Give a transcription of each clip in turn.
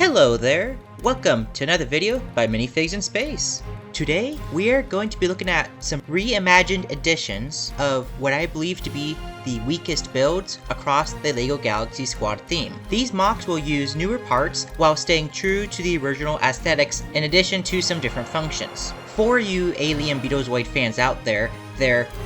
Hello there! Welcome to another video by Minifigs in Space. Today, we are going to be looking at some reimagined editions of what I believe to be the weakest builds across the LEGO Galaxy Squad theme. These MOCs will use newer parts while staying true to the original aesthetics in addition to some different functions. For you Alien Beetlezoid fans out there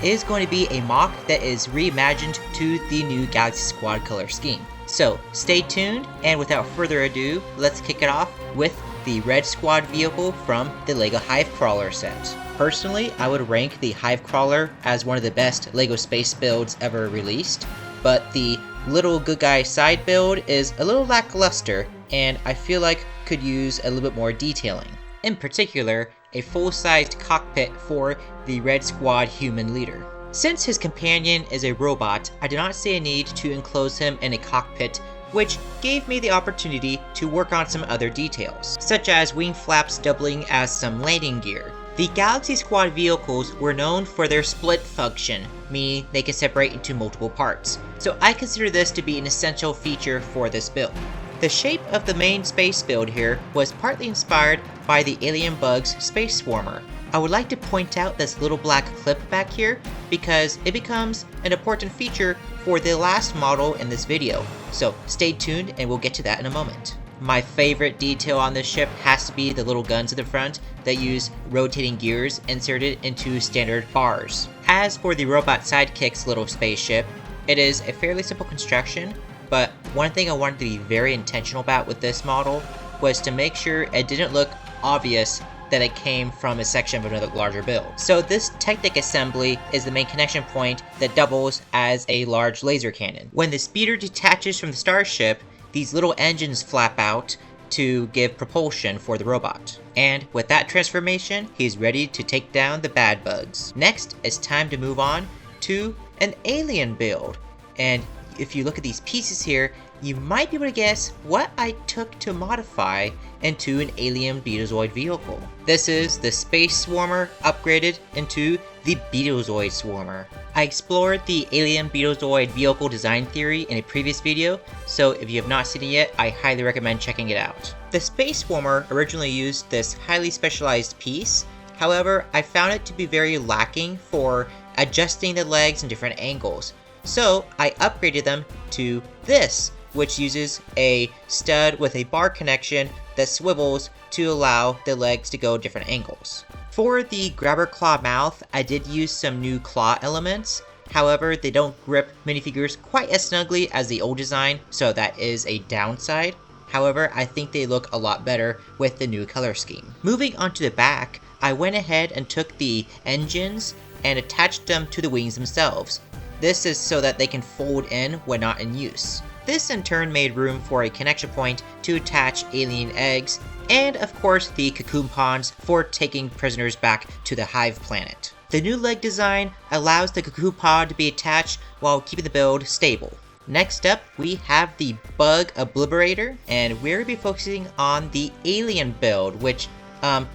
is going to be a MOC that is reimagined to the new Galaxy Squad color scheme. So stay tuned, and without further ado, let's kick it off with the Red Squad vehicle from the LEGO Hive Crawler set. Personally, I would rank the Hive Crawler as one of the best LEGO space builds ever released, but the little good guy side build is a little lackluster and I feel like could use a little bit more detailing. In particular, a full-sized cockpit for the Red Squad human leader. Since his companion is a robot, I did not see a need to enclose him in a cockpit, which gave me the opportunity to work on some other details, such as wing flaps doubling as some landing gear. The Galaxy Squad vehicles were known for their split function, meaning they can separate into multiple parts, so I consider this to be an essential feature for this build. The shape of the main space build here was partly inspired by the Alien Bugs Space Swarmer. I would like to point out this little black clip back here because it becomes an important feature for the last model in this video, so stay tuned and we'll get to that in a moment. My favorite detail on this ship has to be the little guns at the front that use rotating gears inserted into standard bars. As for the robot sidekick's little spaceship, it is a fairly simple construction, but one thing I wanted to be very intentional about with this model was to make sure it didn't look obvious that it came from a section of another larger build. So this Technic assembly is the main connection point that doubles as a large laser cannon. When the speeder detaches from the starship, these little engines flap out to give propulsion for the robot. And with that transformation, he's ready to take down the bad bugs. Next, it's time to move on to an alien build. And if you look at these pieces here, you might be able to guess what I took to modify into an Alien Beetlezoid vehicle. This is the Space Swarmer upgraded into the Beetlezoid Swarmer. I explored the Alien Beetlezoid vehicle design theory in a previous video, so if you have not seen it yet, I highly recommend checking it out. The Space Swarmer originally used this highly specialized piece, however, I found it to be very lacking for adjusting the legs in different angles. So I upgraded them to this, which uses a stud with a bar connection that swivels to allow the legs to go different angles. For the grabber claw mouth, I did use some new claw elements. However, they don't grip minifigures quite as snugly as the old design, so that is a downside. However, I think they look a lot better with the new color scheme. Moving on to the back, I went ahead and took the engines and attached them to the wings themselves. This is so that they can fold in when not in use. This in turn made room for a connection point to attach alien eggs, and of course the cocoon pods for taking prisoners back to the Hive planet. The new leg design allows the cocoon pod to be attached while keeping the build stable. Next up, we have the Bug Obliterator, and we're going to be focusing on the alien build, which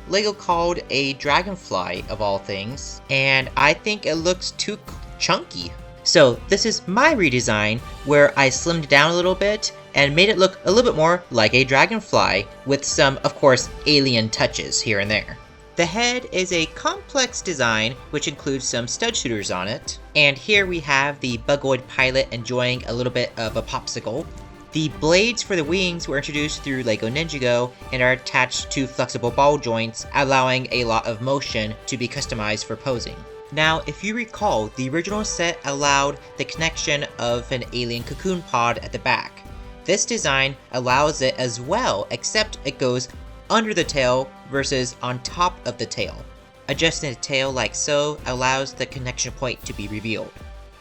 LEGO called a dragonfly of all things, and I think it looks too chunky. So this is my redesign, where I slimmed down a little bit and made it look a little bit more like a dragonfly, with some, of course, alien touches here and there. The head is a complex design, which includes some stud shooters on it. And here we have the Bugoid pilot enjoying a little bit of a popsicle. The blades for the wings were introduced through LEGO Ninjago and are attached to flexible ball joints, allowing a lot of motion to be customized for posing. Now, if you recall, the original set allowed the connection of an alien cocoon pod at the back. This design allows it as well, except it goes under the tail versus on top of the tail. Adjusting the tail like so allows the connection point to be revealed.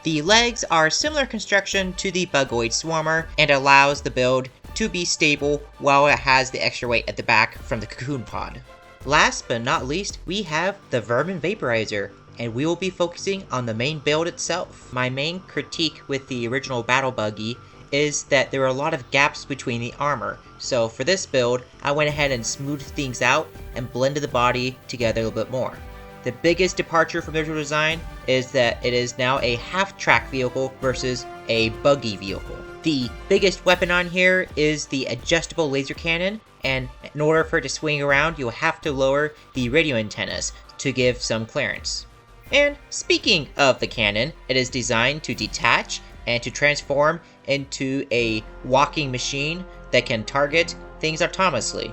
The legs are similar construction to the Bugoid Swarmer and allows the build to be stable while it has the extra weight at the back from the cocoon pod. Last but not least, we have the Vermin Vaporizer, and we will be focusing on the main build itself. My main critique with the original Battle Buggy is that there are a lot of gaps between the armor, so for this build, I went ahead and smoothed things out and blended the body together a little bit more. The biggest departure from the original design is that it is now a half-track vehicle versus a buggy vehicle. The biggest weapon on here is the adjustable laser cannon, and in order for it to swing around, you'll have to lower the radio antennas to give some clearance. And speaking of the cannon, it is designed to detach and to transform into a walking machine that can target things autonomously.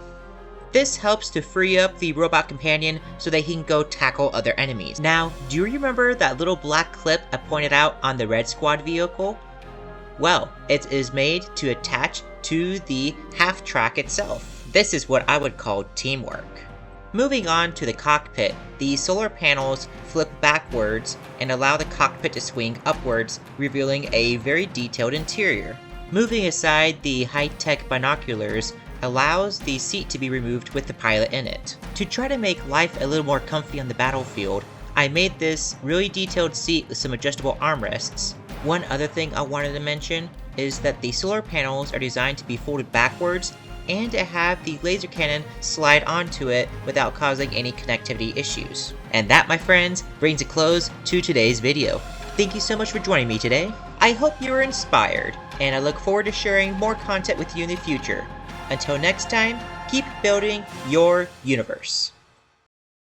This helps to free up the robot companion so that he can go tackle other enemies. Now, do you remember that little black clip I pointed out on the Red Squad vehicle? Well, it is made to attach to the half track itself. This is what I would call teamwork. Moving on to the cockpit, the solar panels flip backwards and allow the cockpit to swing upwards, revealing a very detailed interior. Moving aside the high-tech binoculars allows the seat to be removed with the pilot in it. To try to make life a little more comfy on the battlefield, I made this really detailed seat with some adjustable armrests. One other thing I wanted to mention is that the solar panels are designed to be folded backwards and to have the laser cannon slide onto it without causing any connectivity issues. And that, my friends, brings a close to today's video. Thank you so much for joining me today. I hope you were inspired, and I look forward to sharing more content with you in the future. Until next time, keep building your universe.